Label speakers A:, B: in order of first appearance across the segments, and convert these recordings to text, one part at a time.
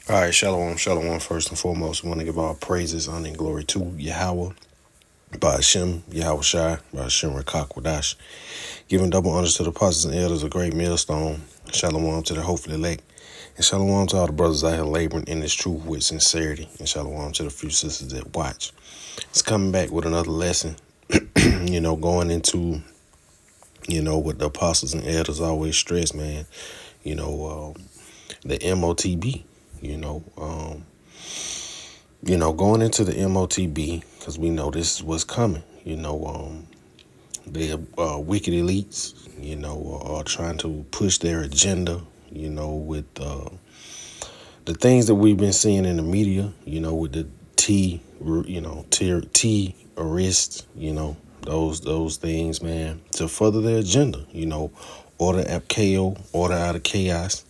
A: All right, shalom, shalom. First and foremost, we want to give all praises, honor, and glory to Yahweh, by Hashem, Yahweh Shai, by Hashem Rakakwadash. Giving double honors to the apostles and elders, a great millstone. Shalom to the hopefully elect. And shalom to all the brothers out here laboring in this truth with sincerity. And shalom to the few sisters that watch. It's coming back with another lesson, going into, what the apostles and elders always stress, man. The MOTB, going into the MOTB, because we know this is what's coming. The wicked elites, are trying to push their agenda, with the things that we've been seeing in the media, with the T arrests, those things, man, to further their agenda, order ab chaos, order out of chaos,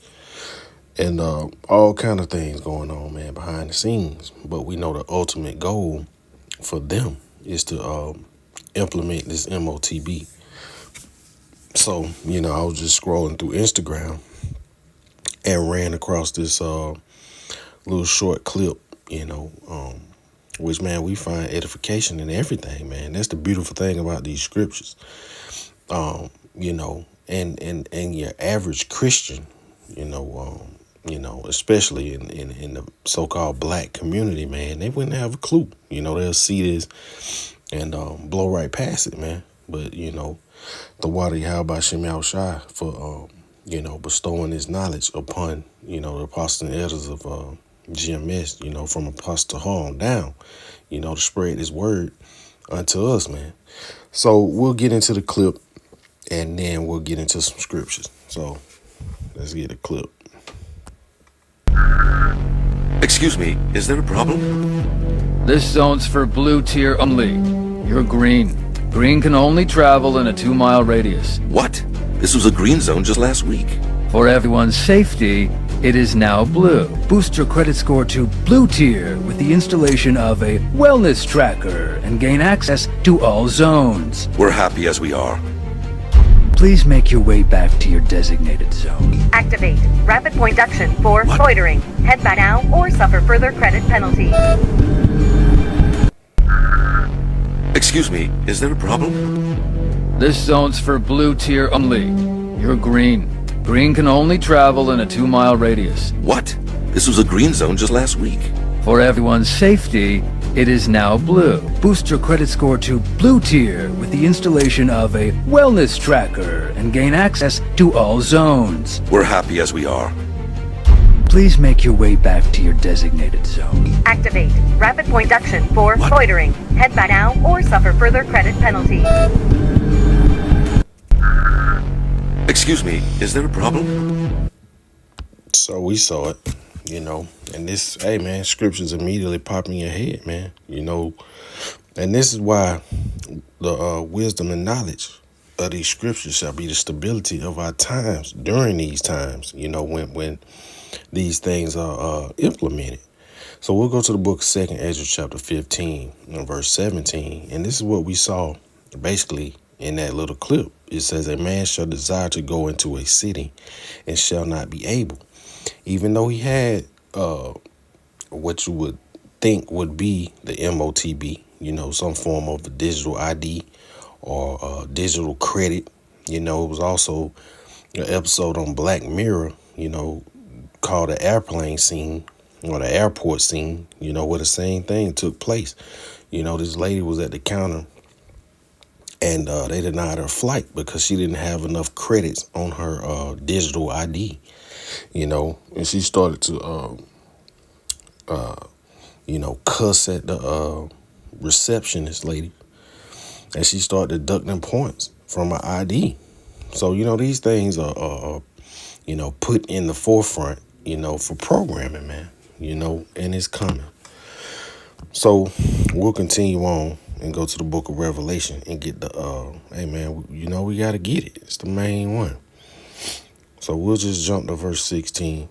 A: and all kind of things going on, man, behind the scenes. But we know the ultimate goal for them is to implement this MOTB. So, I was just scrolling through Instagram and ran across this little short clip, which, man, we find edification in everything, man. That's the beautiful thing about these scriptures. And your average Christian, especially in the so-called black community, man, they wouldn't have a clue. They'll see this and blow right past it, man. But, the water Yahweh Shem Shai for, bestowing his knowledge upon, the apostles and elders of GMS, from Apostle Hall down, to spread his word unto us, man. So we'll get into the clip and then we'll get into some scriptures. So let's get the clip.
B: Excuse me, is there a problem?
C: This zone's for blue tier only. You're green. Green can only travel in a 2-mile radius.
B: What? This was a green zone just last week.
C: For everyone's safety, it is now blue. Boost your credit score to blue tier with the installation of a wellness tracker and gain access to all zones.
B: We're happy as we are.
C: Please make your way back to your designated zone.
D: Activate rapid point deduction for loitering. Head back now or suffer further credit penalty.
B: Excuse me, is there a problem?
C: This zone's for blue tier only. You're green. Green can only travel in a 2-mile radius.
B: What? This was a green zone just last week.
C: For everyone's safety, it is now blue. Boost your credit score to blue tier with the installation of a wellness tracker and gain access to all zones.
B: We're happy as we are.
C: Please make your way back to your designated zone.
D: Activate rapid point deduction for loitering. Head back now or suffer further credit penalty.
B: Excuse me, is there a problem?
A: So we saw it, and this, hey, man, scriptures immediately pop in your head, man, and this is why the wisdom and knowledge of these scriptures shall be the stability of our times during these times, when these things are implemented. So we'll go to the book of 2nd Ezra chapter 15 and verse 17, and this is what we saw basically in that little clip. It says, a man shall desire to go into a city and shall not be able, even though he had what you would think would be the MOTB, some form of a digital ID or digital credit. It was also an episode on Black Mirror, called the airplane scene or the airport scene, where the same thing took place. This lady was at the counter and they denied her flight because she didn't have enough credits on her digital ID, and she started to, cuss at the receptionist lady, and she started deducting points from her ID. So, these things are put in the forefront, for programming, man, and it's coming. So we'll continue on and go to the book of Revelation and get the, hey, man, we got to get it. It's the main one. So we'll just jump to verse 16.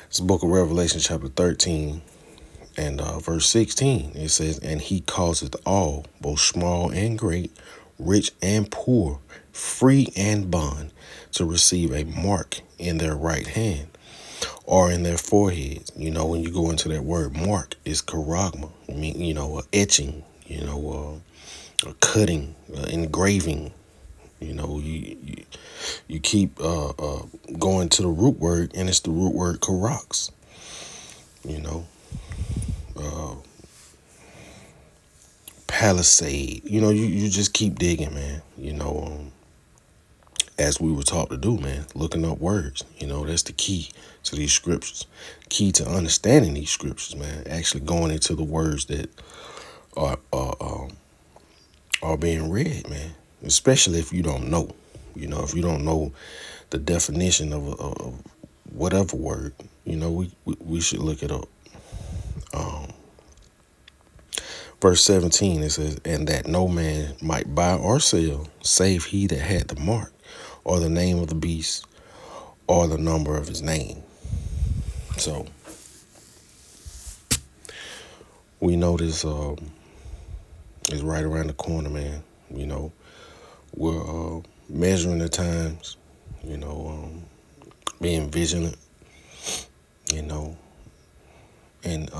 A: It's the book of Revelation chapter 13 and verse 16. It says, and he causeth all, both small and great, rich and poor, free and bond, to receive a mark in their right hand, or in their foreheads. You know, when you go into that word mark, it's charagma. I mean, you know, etching, you know, cutting, engraving. You know, you keep going to the root word, and it's the root word karax. You know, palisade. You know, you just keep digging, man. You know, as we were taught to do, man, looking up words. You know, that's the key to these scriptures. Key to understanding these scriptures, man. Actually going into the words that are being read, man. Especially if you don't know. You know, if you don't know the definition of whatever word, you know, we should look it up. Verse 17, it says, and that no man might buy or sell, save he that had the mark, or the name of the beast, or the number of his name. So, we know this is right around the corner, man. You know, we're measuring the times, you know, being vigilant, you know, and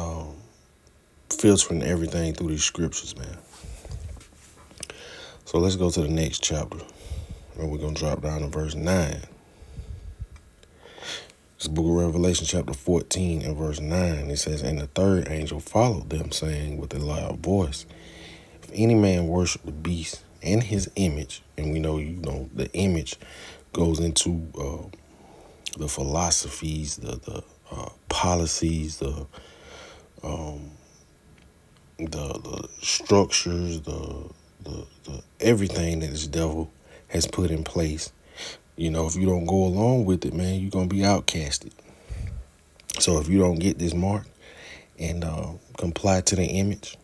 A: filtering everything through these scriptures, man. So let's go to the next chapter, and we're going to drop down to verse 9. This book of Revelation, chapter 14 and verse 9, it says, and the third angel followed them, saying with a loud voice, if any man worship the beast and his image, and we know, you know, the image goes into the philosophies, the policies, the structures, the everything that this devil has put in place. You know, if you don't go along with it, man, you're gonna be outcasted. So if you don't get this mark and comply to the image,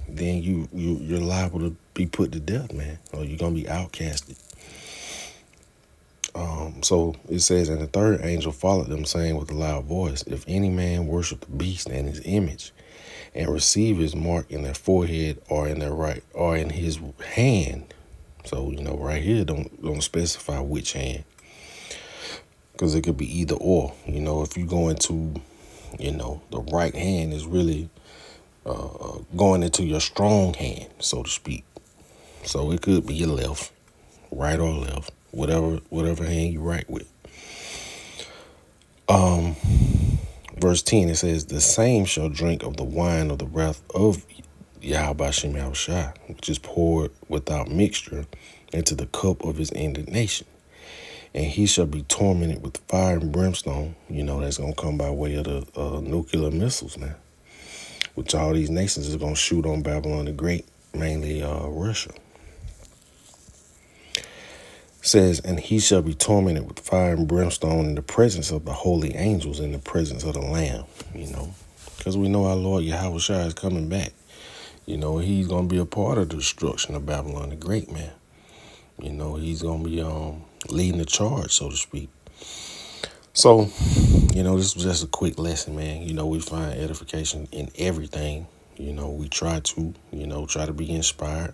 A: then you're liable to be put to death, man, or you're gonna be outcasted. So it says, and the third angel followed them, saying with a loud voice, if any man worship the beast and his image, and receive his mark in their forehead or in their right or in his hand. So, you know, right here don't specify which hand, because it could be either or. You know, if you go into, you know, the right hand is really going into your strong hand, so to speak. So it could be your left, right or left, whatever hand you right with. Verse 10, it says, the same shall drink of the wine of the wrath of Yahweh Hashem Yahushua, which is poured without mixture into the cup of his indignation. And he shall be tormented with fire and brimstone. You know, that's going to come by way of the nuclear missiles, man, which all these nations is going to shoot on Babylon the Great, mainly Russia. Says, and he shall be tormented with fire and brimstone in the presence of the holy angels, in the presence of the Lamb, you know, because we know our Lord Yahushua is coming back. You know, he's going to be a part of the destruction of Babylon the Great, man. You know, he's going to be leading the charge, so to speak. So, you know, this was just a quick lesson, man. You know, we find edification in everything. You know, we try to be inspired.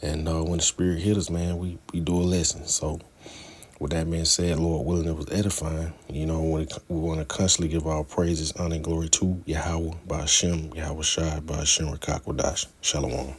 A: And when the Spirit hit us, man, we do a lesson. So with that being said, Lord willing, it was edifying. You know, we want to constantly give our praises, honor, and glory to Yahweh, by Hashem, Yahweh Shai, by Hashem, Rakakwadash. Shalom.